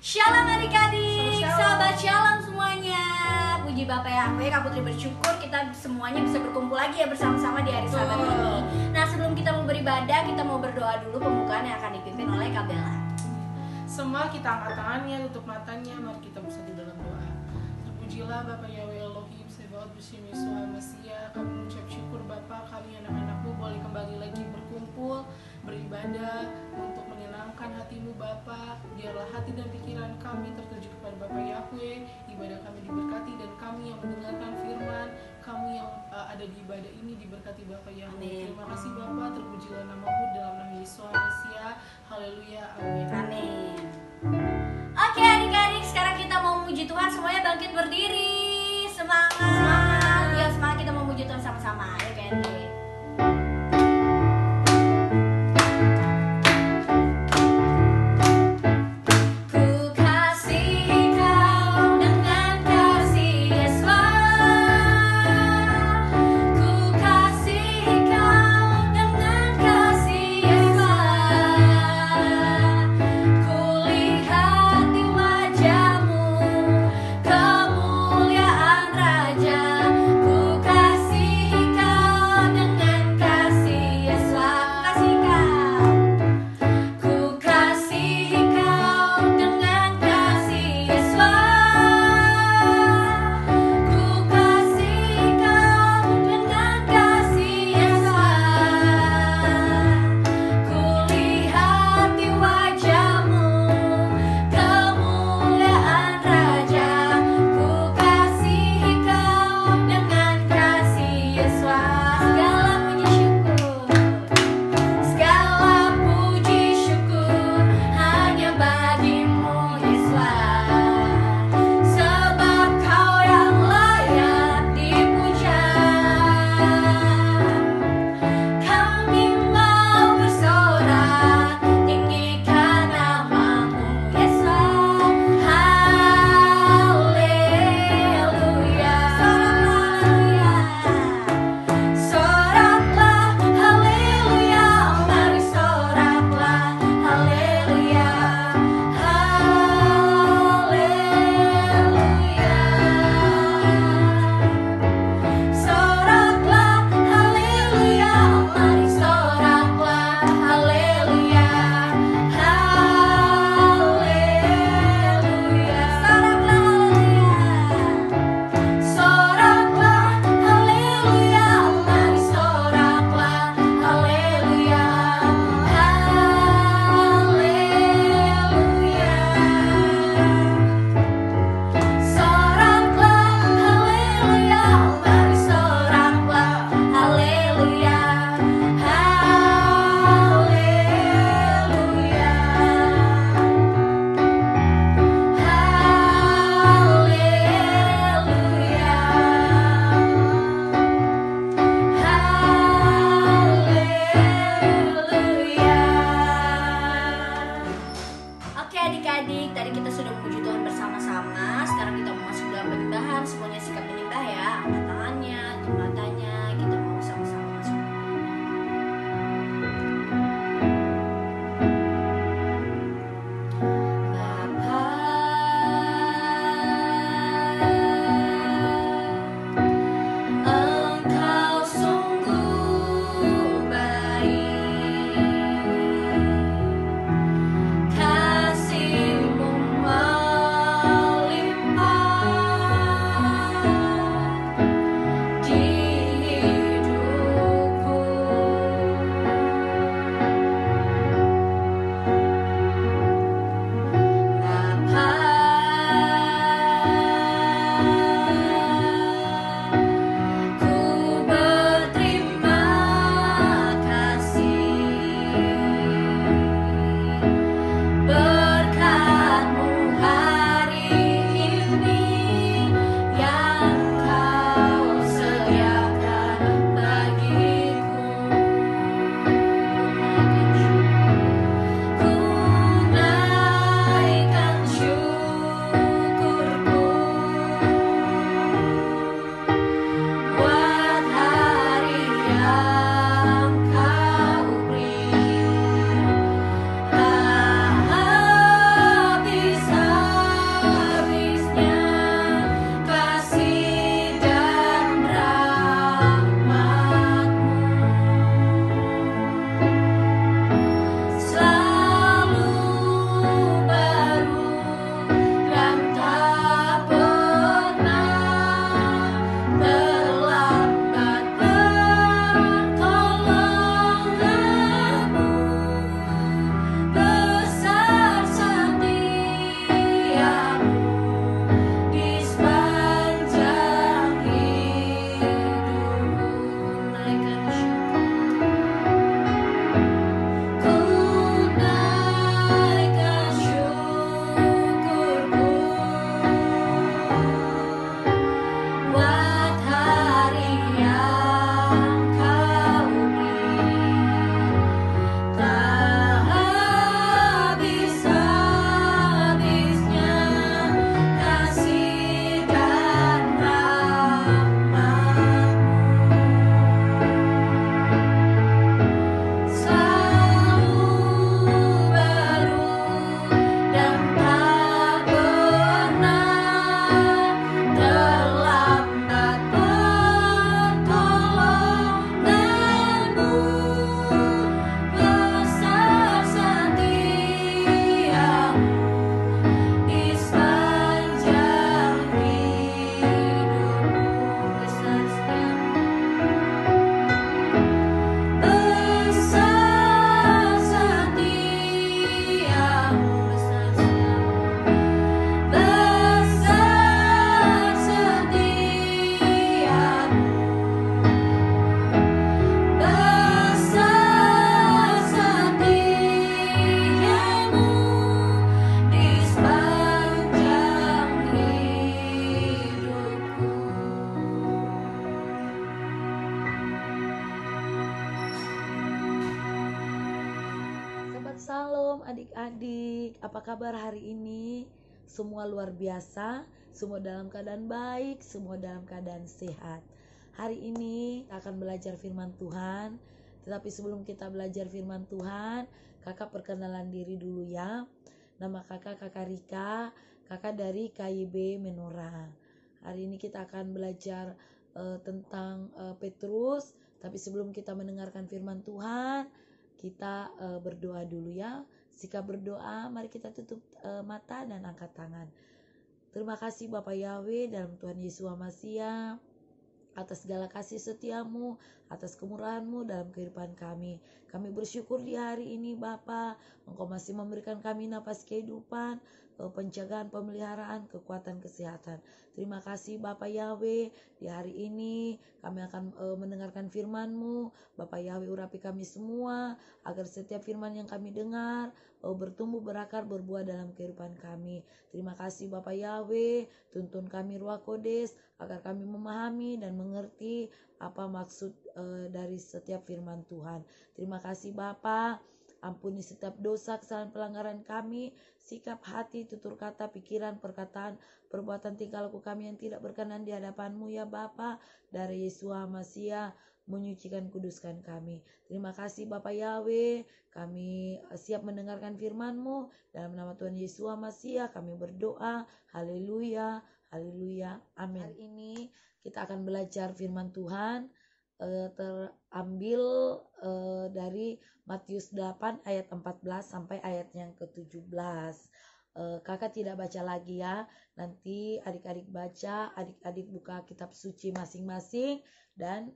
Shalom adik-adik, Shalom. sahabat shalom semuanya. Puji Bapa Yahweh, Kak Putri bersyukur kita semuanya bisa berkumpul lagi ya bersama-sama di hari Sabat ini. Nah, sebelum kita mau beribadah, kita mau berdoa dulu pembukaan yang akan dipimpin oleh Kak Bella. Semua kita angkat tangannya, tutup matanya, mari kita bersatu dalam doa. Terpujilah Bapa Yahweh Elohim, Sebaot B'Shem Yeshua Mesia. Kami mengucap syukur Bapa, kami anak-anakmu boleh kembali lagi berkumpul, beribadah untuk menyenangkan hatimu Bapa. Biarlah hati dan pikiran kami tertuju kepada Bapa Yahweh. Ibadah kami diberkati dan kami yang mendengarkan firman, kami yang ada di ibadah ini diberkati Bapa Yahweh. Amin. Terima kasih Bapa, terpujilah namamu dalam nama Yesus Mesia. Haleluya, amin. Amin. Oke adik-adik, sekarang kita mau memuji Tuhan. Semuanya bangkit berdiri. Semangat. Ya, semangat kita mau memuji Tuhan sama-sama. Ayo Candy. Ku kasih kau dengan kasih Yesus. Ku kasih kau dengan kasih Yesus. Ku lihat di wajahmu kemuliaan Raja. Ku kasih kau dengan kasih Yesus. Ku kasih kau dengan kasih Yesus. Ku kasih kau dengan kasih Yesus. Ku lihat di wajahmu kemuliaan Raja. Ku kasih kau dengan kasih Yesus. Segala puji syukur hanya bagimu Yesus, sebab kau yang layak dipuja. Kami mau bersorak tinggikan namamu Yesus. Haleluya. Soraklah haleluya, mari soraklah haleluya. Haleluya. Soraklah haleluya, mari soraklah haleluya. Haleluya. Soraklah haleluya, mari soraklah haleluya. Haleluya. Soraklah haleluya, mari soraklah haleluya. Oke adik-adik, tadi kita sudah memuji Tuhan bersama-sama. Sekarang kita mau masuk dalam penyembahan. Semuanya sikap menyembah ya. Angkat tangannya, tutup matanya. Kita mau sama-sama masuk. Engkau sungguh baik, kasih-Mu melimpah di adik-adik, apa kabar hari ini? Semua luar biasa, semua dalam keadaan baik, semua dalam keadaan sehat. Hari ini akan belajar firman Tuhan. Tetapi sebelum kita belajar firman Tuhan, kakak perkenalan diri dulu ya. Nama kakak Rika, kakak dari KIB Menora. Hari ini kita akan belajar tentang Petrus. Tapi sebelum kita mendengarkan firman Tuhan, kita berdoa dulu ya. Sikap berdoa, mari kita tutup mata dan angkat tangan. Terima kasih Bapak Yahweh dalam Tuhan Yesus Masiya, atas segala kasih setiamu, atas kemurahanmu dalam kehidupan kami. Kami bersyukur di hari ini Bapa, Engkau masih memberikan kami napas kehidupan, penjagaan, pemeliharaan, kekuatan, kesehatan. Terima kasih Bapak Yahweh, di hari ini kami akan mendengarkan firman-Mu. Bapak Yahweh, urapi kami semua, agar setiap firman yang kami dengar bertumbuh, berakar, berbuah dalam kehidupan kami. Terima kasih Bapak Yahweh, tuntun kami Ruah Kodes, agar kami memahami dan mengerti apa maksud dari setiap firman Tuhan. Terima kasih Bapa, ampuni setiap dosa, kesalahan, pelanggaran kami, sikap hati, tutur kata, pikiran, perkataan, perbuatan, tingkah laku kami yang tidak berkenan di hadapan-Mu ya Bapa. Dari Yesus Masiya, menyucikan, kuduskan kami. Terima kasih Bapak Yahweh, kami siap mendengarkan firman-Mu. Dalam nama Tuhan Yesus Masiya kami berdoa. Haleluya, haleluya, amin. Hari ini kita akan belajar firman Tuhan terambil dari Matius 8 ayat 14 sampai ayat yang ke-17. Kakak tidak baca lagi ya. Nanti adik-adik baca, adik-adik buka kitab suci masing-masing dan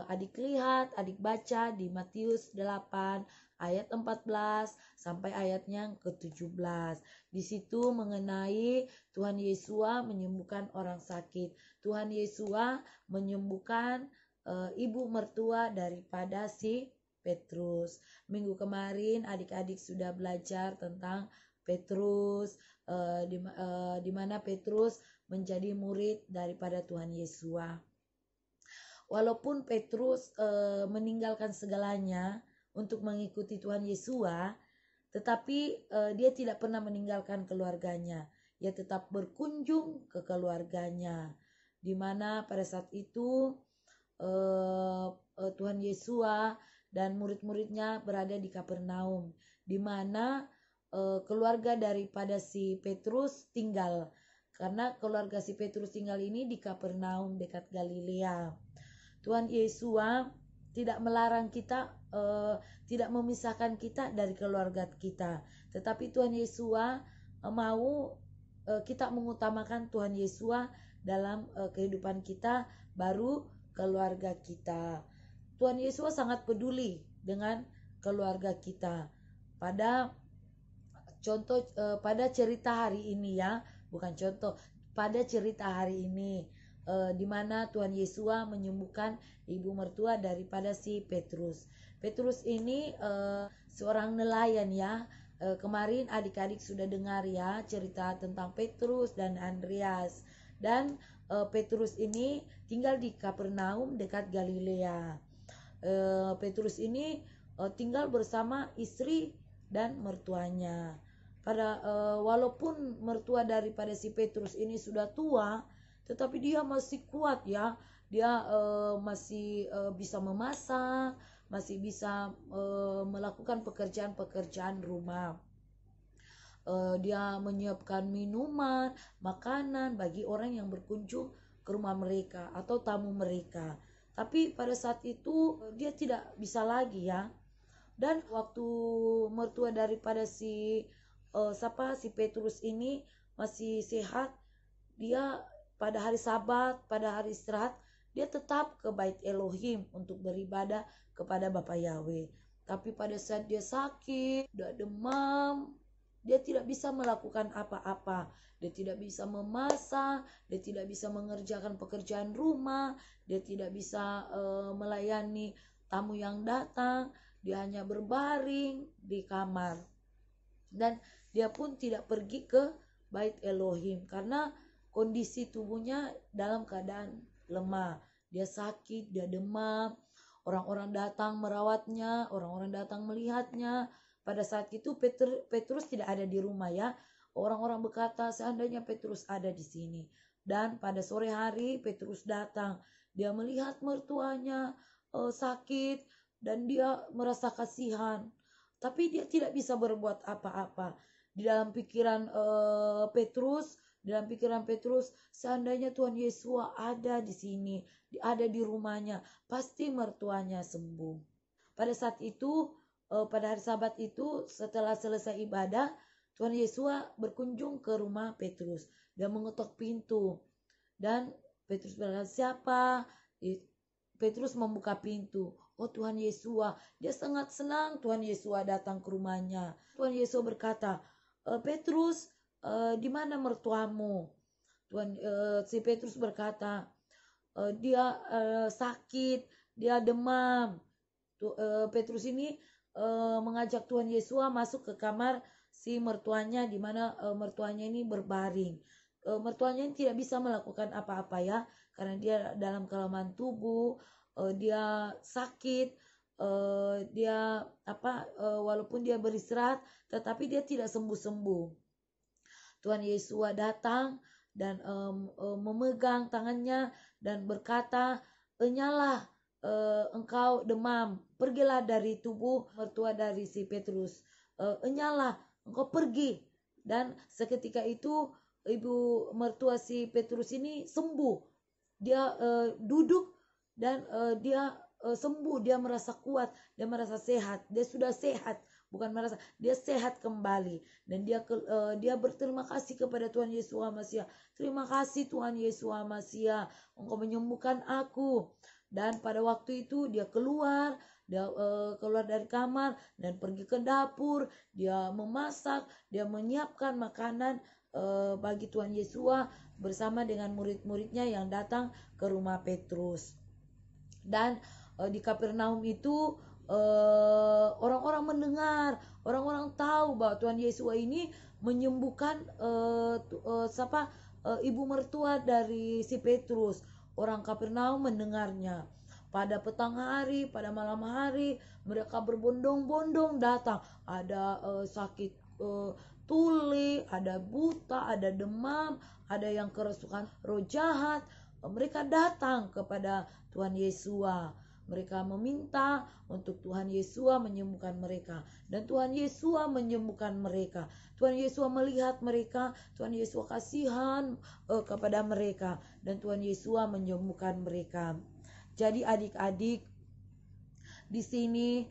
adik lihat, adik baca di Matius 8 ayat 14 sampai ayat yang ke-17. Di situ mengenai Tuhan Yesus menyembuhkan orang sakit. Tuhan Yesus menyembuhkan ibu mertua daripada si Petrus. Minggu kemarin adik-adik sudah belajar tentang Petrus, di mana Petrus menjadi murid daripada Tuhan Yesus. Walaupun Petrus meninggalkan segalanya untuk mengikuti Tuhan Yesus, tetapi dia tidak pernah meninggalkan keluarganya. Ia tetap berkunjung ke keluarganya, di mana pada saat itu Tuhan Yesus dan murid-muridnya berada di Kapernaum, di mana keluarga daripada si Petrus tinggal, karena keluarga si Petrus tinggal ini di Kapernaum dekat Galilea. Tuhan Yesus tidak melarang kita, tidak memisahkan kita dari keluarga kita, tetapi Tuhan Yesus mau kita mengutamakan Tuhan Yesus dalam kehidupan kita, baru keluarga kita. Tuhan Yesus sangat peduli dengan keluarga kita. Pada cerita hari ini ya, bukan contoh, pada cerita hari ini di mana Tuhan Yesus menyembuhkan ibu mertua daripada si Petrus. Petrus ini seorang nelayan ya. Kemarin adik-adik sudah dengar ya cerita tentang Petrus dan Andreas. Dan Petrus ini tinggal di Kapernaum dekat Galilea. Petrus ini tinggal bersama istri dan mertuanya. Walaupun mertua daripada si Petrus ini sudah tua, tetapi dia masih kuat ya. Dia masih bisa memasak, masih bisa melakukan pekerjaan-pekerjaan rumah. Dia menyiapkan minuman, makanan bagi orang yang berkunjung ke rumah mereka atau tamu mereka. Tapi pada saat itu dia tidak bisa lagi ya. Dan waktu mertua daripada si Petrus ini masih sehat, dia pada hari Sabat, pada hari istirahat, dia tetap ke Bait Elohim untuk beribadah kepada Bapa Yahweh. Tapi pada saat dia sakit, dia demam, dia tidak bisa melakukan apa-apa. Dia tidak bisa memasak, dia tidak bisa mengerjakan pekerjaan rumah, dia tidak bisa melayani tamu yang datang. Dia hanya berbaring di kamar. Dan dia pun tidak pergi ke Bait Elohim karena kondisi tubuhnya dalam keadaan lemah. Dia sakit, dia demam. Orang-orang datang merawatnya, orang-orang datang melihatnya, pada saat itu Petrus tidak ada di rumah ya. Orang-orang berkata seandainya Petrus ada di sini. Dan pada sore hari Petrus datang. Dia melihat mertuanya sakit dan dia merasa kasihan. Tapi dia tidak bisa berbuat apa-apa. Di dalam pikiran Petrus, seandainya Tuhan Yesus ada di sini, ada di rumahnya, pasti mertuanya sembuh. Pada saat itu, pada hari Sabat itu, setelah selesai ibadah, Tuhan Yesus berkunjung ke rumah Petrus. Dia mengetuk pintu dan Petrus berkata, siapa? Petrus membuka pintu. Oh Tuhan Yesus, dia sangat senang Tuhan Yesus datang ke rumahnya. Tuhan Yesus berkata, Petrus, di mana mertuamu? Si Petrus berkata, dia sakit, dia demam. Petrus ini mengajak Tuhan Yesus masuk ke kamar si mertuanya, di mana mertuanya ini berbaring. Mertuanya ini tidak bisa melakukan apa-apa ya, karena dia dalam kelemahan tubuh, dia sakit, walaupun dia beristirahat, tetapi dia tidak sembuh-sembuh. Tuhan Yesus datang dan memegang tangannya dan berkata, enyalah engkau demam, pergilah dari tubuh mertua dari si Petrus, enyalah engkau pergi. Dan seketika itu ibu mertua si Petrus ini sembuh. Dia duduk dan dia sembuh, dia merasa kuat, dia merasa sehat, dia sudah sehat, dia sehat kembali. Dan dia berterima kasih kepada Tuhan Yesus Masiah. Terima kasih Tuhan Yesus Masiah, engkau menyembuhkan aku. Dan pada waktu itu dia keluar dari kamar dan pergi ke dapur. Dia memasak, dia menyiapkan makanan bagi Tuhan Yesus bersama dengan murid-muridnya yang datang ke rumah Petrus. Dan di Kapernaum itu orang-orang mendengar, orang-orang tahu bahwa Tuhan Yesus ini menyembuhkan ibu mertua dari si Petrus. Orang Kapernaum mendengarnya. Pada petang hari, pada malam hari, mereka berbondong-bondong datang. Ada sakit tuli, ada buta, ada demam, ada yang kerasukan roh jahat. Mereka datang kepada Tuhan Yesus. Mereka meminta untuk Tuhan Yesus menyembuhkan mereka. Dan Tuhan Yesus menyembuhkan mereka. Tuhan Yesus melihat mereka. Tuhan Yesus kasihan kepada mereka. Dan Tuhan Yesus menyembuhkan mereka. Jadi adik-adik, di sini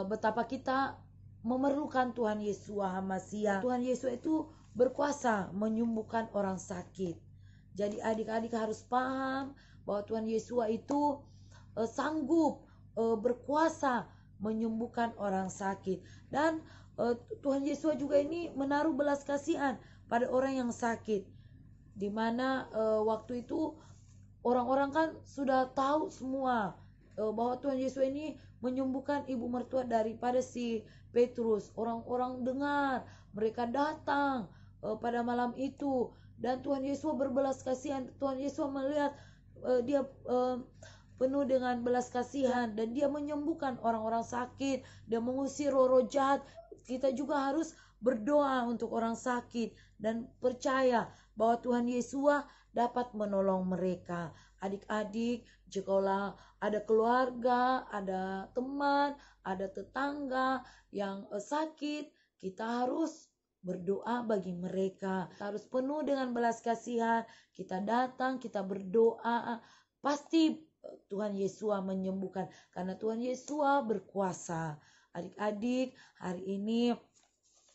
betapa kita memerlukan Tuhan Yesus Masiah. Tuhan Yesus itu berkuasa menyembuhkan orang sakit. Jadi adik-adik harus paham bahwa Tuhan Yesus itu sanggup berkuasa menyembuhkan orang sakit. Dan Tuhan Yesus juga ini menaruh belas kasihan pada orang yang sakit. Dimana waktu itu orang-orang kan sudah tahu semua bahwa Tuhan Yesus ini menyembuhkan ibu mertua daripada si Petrus. Orang-orang dengar, mereka datang pada malam itu. Dan Tuhan Yesus berbelas kasihan. Tuhan Yesus melihat dia penuh dengan belas kasihan. Dan dia menyembuhkan orang-orang sakit. Dia mengusir roh-roh jahat. Kita juga harus berdoa untuk orang sakit. Dan percaya bahwa Tuhan Yesus dapat menolong mereka. Adik-adik, jikalau ada keluarga, ada teman, ada tetangga yang sakit, kita harus berdoa bagi mereka. Kita harus penuh dengan belas kasihan. Kita datang, kita berdoa. Pasti Tuhan Yesus menyembuhkan. Karena Tuhan Yesus berkuasa. Adik-adik, hari ini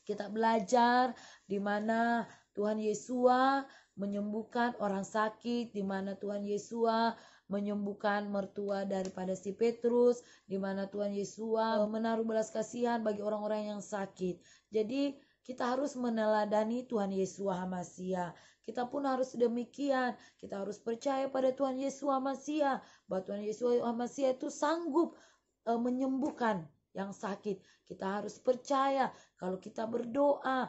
kita belajar di mana Tuhan Yesus menyembuhkan orang sakit, di mana Tuhan Yesus menyembuhkan mertua daripada si Petrus, di mana Tuhan Yesus menaruh belas kasihan bagi orang-orang yang sakit. Jadi kita harus meneladani Tuhan Yesus Masiah. Kita pun harus demikian. Kita harus percaya pada Tuhan Yesus Masiah, bahwa Tuhan Yesus Masiah itu sanggup menyembuhkan yang sakit. Kita harus percaya kalau kita berdoa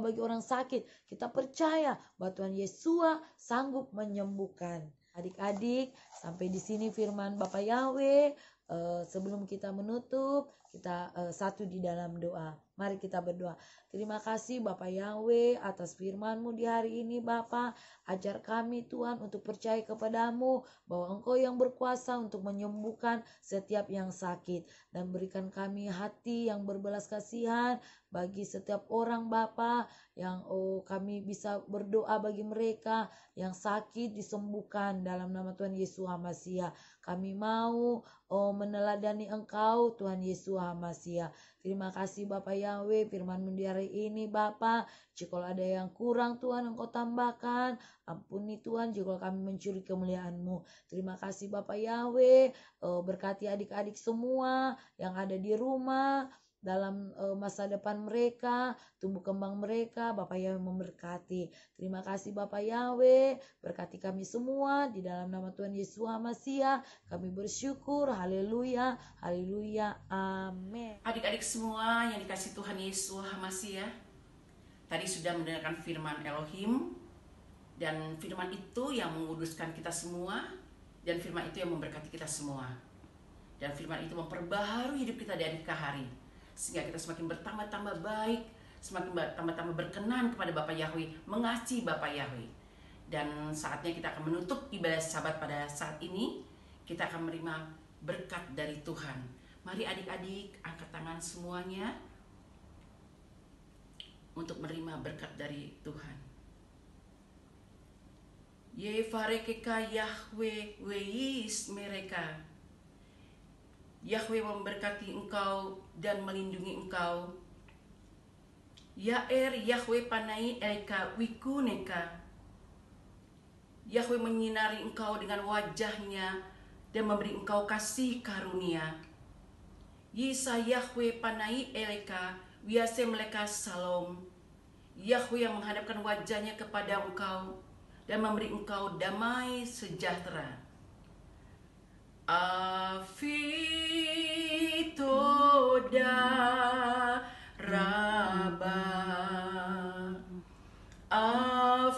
bagi orang sakit, kita percaya bahwa Tuhan Yesus sanggup menyembuhkan. Adik-adik, sampai di sini firman Bapak Yahweh. sebelum kita menutup, kita satu di dalam doa. Mari kita berdoa. Terima kasih Bapak Yahweh atas firman-Mu di hari ini Bapak. Ajar kami Tuhan untuk percaya kepadamu bahwa Engkau yang berkuasa untuk menyembuhkan setiap yang sakit. Dan berikan kami hati yang berbelas kasihan bagi setiap orang Bapa yang kami bisa berdoa bagi mereka yang sakit disembuhkan dalam nama Tuhan Yesus HaMasiah. Kami mau meneladani Engkau Tuhan Yesus HaMasiah. Terima kasih Bapak Yahweh, firman-Mu di hari ini Bapak. Jika ada yang kurang Tuhan Engkau tambahkan. Ampuni Tuhan jika kami mencuri kemuliaan-Mu. Terima kasih Bapak Yahweh, berkati adik-adik semua yang ada di rumah. Dalam masa depan mereka, tumbuh kembang mereka, Bapak Yahweh memberkati. Terima kasih Bapak Yahweh, berkati kami semua di dalam nama Tuhan Yesus HaMasiah. Kami bersyukur, haleluya, haleluya, amin. Adik-adik semua yang dikasih Tuhan Yesus HaMasiah, tadi sudah mendengarkan firman Elohim, dan firman itu yang menguduskan kita semua, dan firman itu yang memberkati kita semua, dan firman itu memperbaharui hidup kita dari hari ke hari, sehingga kita semakin bertambah-tambah baik, semakin bertambah-tambah berkenan kepada Bapa Yahweh, mengasihi Bapa Yahweh. Dan saatnya kita akan menutup ibadah Sabat pada saat ini. Kita akan menerima berkat dari Tuhan. Mari adik-adik angkat tangan semuanya untuk menerima berkat dari Tuhan. Yevarekeka Yahweh weis mereka. Yahweh memberkati engkau dan melindungi engkau. Yaer Yahweh panai elka wikuneka. Yahweh menyinari engkau dengan wajahnya dan memberi engkau kasih karunia. Yisa Yahweh panai elka wiase meleka salom. Yahweh yang menghadapkan wajahnya kepada engkau dan memberi engkau damai sejahtera. Afitoda Raba, Afitoda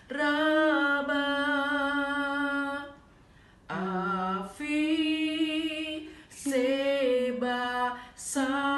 Raba, Afi Seba Sa